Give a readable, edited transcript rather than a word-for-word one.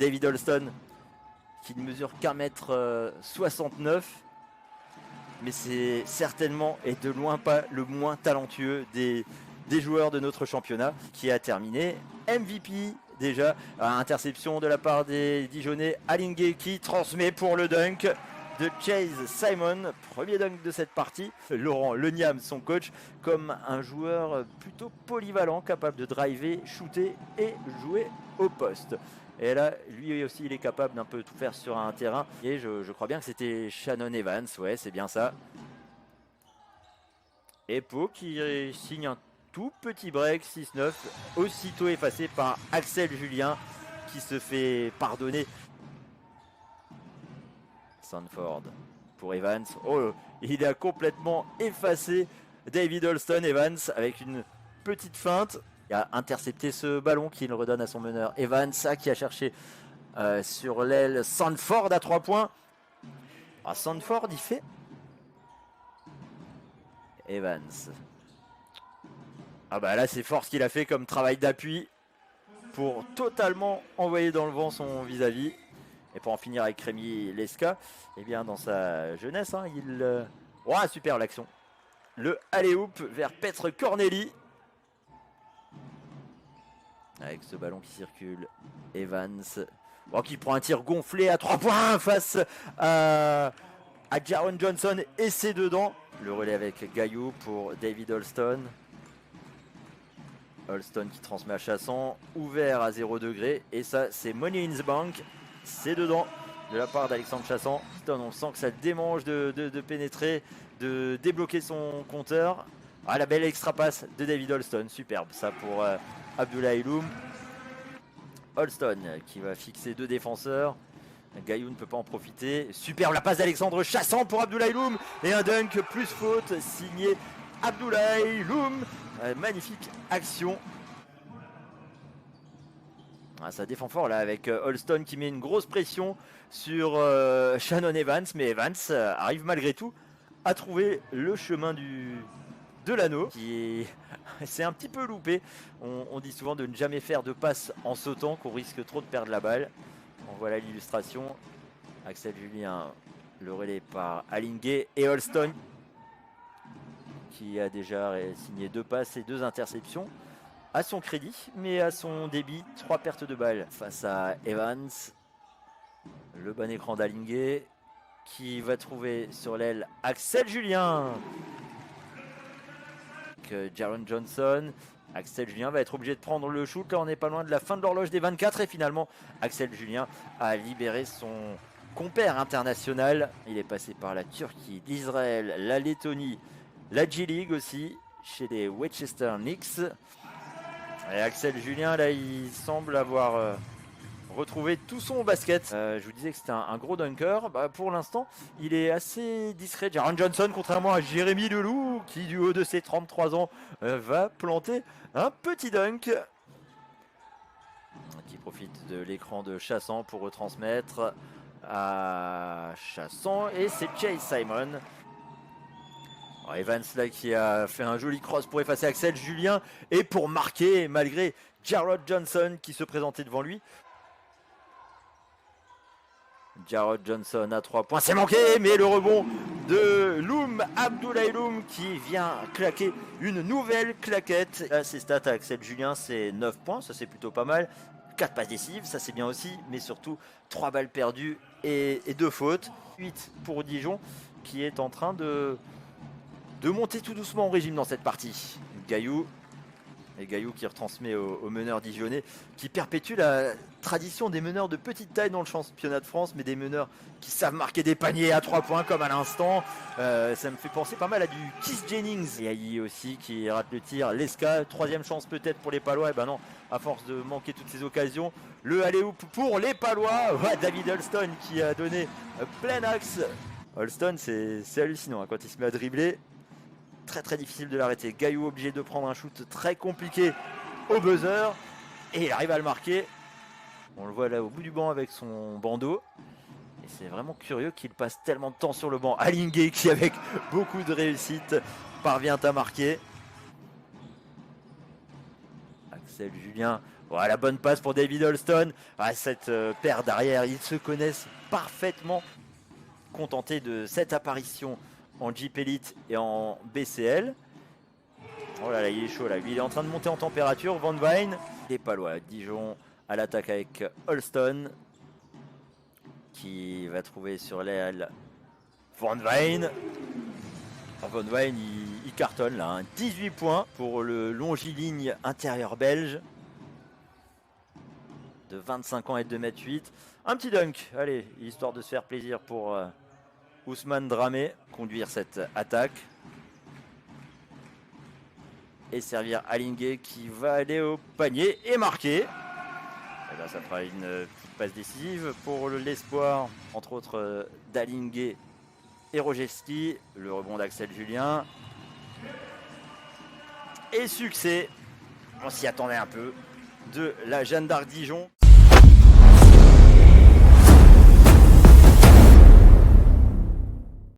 David Alston, qui ne mesure qu'un mètre 69, mais c'est certainement et de loin pas le moins talentueux des joueurs de notre championnat, qui a terminé MVP déjà. Interception de la part des Dijonais, Alingé qui transmet pour le dunk de Chase Simon, premier dunk de cette partie. Laurent Leniam, son coach, comme un joueur plutôt polyvalent, capable de driver, shooter et jouer au poste. Et là, lui aussi, il est capable d'un peu tout faire sur un terrain. Et je crois bien que c'était Shannon Evans, ouais, c'est bien ça. Et Pau qui signe un tout petit break, 6-9, aussitôt effacé par Axel Julien, qui se fait pardonner. Sanford pour Evans. Oh, il a complètement effacé David Alston. Evans avec une petite feinte. Il a intercepté ce ballon qu'il redonne à son meneur. Evans qui a cherché sur l'aile Sanford à 3 points. Ah, Sanford il fait. Evans. Ah bah là c'est fort ce qu'il a fait comme travail d'appui pour totalement envoyer dans le vent son vis-à-vis. Et pour en finir avec Rémi Lesca, eh bien dans sa jeunesse, hein, il... Oh, super l'action. Le alley-oop vers Petre Corneli. Avec ce ballon qui circule, Evans, qui prend un tir gonflé à 3 points face à Jaron Johnson et c'est dedans. Le relais avec Gaillou pour David Alston. Alston qui transmet à Chasson, ouvert à 0 degré. Et ça, c'est Money in the Bank. C'est dedans de la part d'Alexandre Chasson. On sent que ça démange de pénétrer, de débloquer son compteur. Ah, la belle extra passe de David Alston. Superbe ça pour Abdoulaye Loum. Alston qui va fixer 2 défenseurs. Gaillou ne peut pas en profiter. Superbe la passe d'Alexandre Chasson pour Abdoulaye Loum. Et un dunk plus faute signé Abdoulaye Loum. Magnifique action. Ça défend fort là avec Alston qui met une grosse pression sur Shannon Evans. Mais Evans arrive malgré tout à trouver le chemin de l'anneau. C'est un petit peu loupé. On dit souvent de ne jamais faire de passe en sautant, qu'on risque trop de perdre la balle. On voit l'illustration. Axel Julien, le relais par Alingé et Alston qui a déjà signé 2 passes et 2 interceptions. À son crédit, mais à son débit, 3 pertes de balles face à Evans. Le bon écran d'Alingé qui va trouver sur l'aile Axel Julien. Jaron Johnson. Axel Julien va être obligé de prendre le shoot. Là, on n'est pas loin de la fin de l'horloge des 24. Et finalement, Axel Julien a libéré son compère international. Il est passé par la Turquie, l'Israël, la Lettonie, la G-League aussi, chez les Westchester Knicks. Et Axel Julien, là, il semble avoir retrouvé tout son basket. Je vous disais que c'était un gros dunker. Pour l'instant, il est assez discret. Jaron Johnson, contrairement à Jérémy Leloup, qui du haut de ses 33 ans, va planter un petit dunk. Qui profite de l'écran de Chasson pour retransmettre à Chasson. Et c'est Chase Simon. Evans là qui a fait un joli cross pour effacer Axel Julien et pour marquer malgré Jarrod Johnson qui se présentait devant lui. Jarrod Johnson à 3 points, c'est manqué, mais le rebond de Loum, Abdoulaye Loum qui vient claquer une nouvelle claquette. Là, ses stats à Axel Julien, c'est 9 points, ça c'est plutôt pas mal. 4 passes décisives, ça c'est bien aussi, mais surtout 3 balles perdues et 2 fautes. 8 pour Dijon qui est en train de monter tout doucement en régime dans cette partie. Gaillou. Et Gaillou qui retransmet au meneur dijonnais, qui perpétue la tradition des meneurs de petite taille dans le championnat de France, mais des meneurs qui savent marquer des paniers à 3 points comme à l'instant. Ça me fait penser pas mal à du Keith Jennings. Et Aïe aussi qui rate le tir. Lesca, 3e chance peut-être pour les Palois. Et ben non, à force de manquer toutes ces occasions. Le alley-oop pour les Palois. David Alston qui a donné plein axe. Alston, c'est hallucinant hein, quand il se met à dribbler. Très difficile de l'arrêter. Gaillou obligé de prendre un shoot très compliqué au buzzer. Et il arrive à le marquer. On le voit là au bout du banc avec son bandeau. Et c'est vraiment curieux qu'il passe tellement de temps sur le banc. Alingé qui avec beaucoup de réussite parvient à marquer. Axel Julien Voilà, la bonne passe pour David Holston. Ah, cette paire d'arrière, ils se connaissent parfaitement. Contenté de cette apparition en Jeep Elite et en BCL. Oh là là, il est chaud là. Il est en train de monter en température. Van Vijn, il est pas loin. Dijon à l'attaque avec Holston. Qui va trouver sur l'aile Van Vijn. Van Vijn, il cartonne là. 18 points pour le longiligne intérieur belge. De 25 ans et de 2,8 m. Un petit dunk. Allez, histoire de se faire plaisir pour Ousmane Dramé. Conduire cette attaque. Et servir Alingué qui va aller au panier et marquer. Et là, ça fera une petite passe décisive pour l'espoir, entre autres, d'Alingué et Rogewski. Le rebond d'Axel Julien. Et succès, on s'y attendait un peu, de la Jeanne d'Arc Dijon.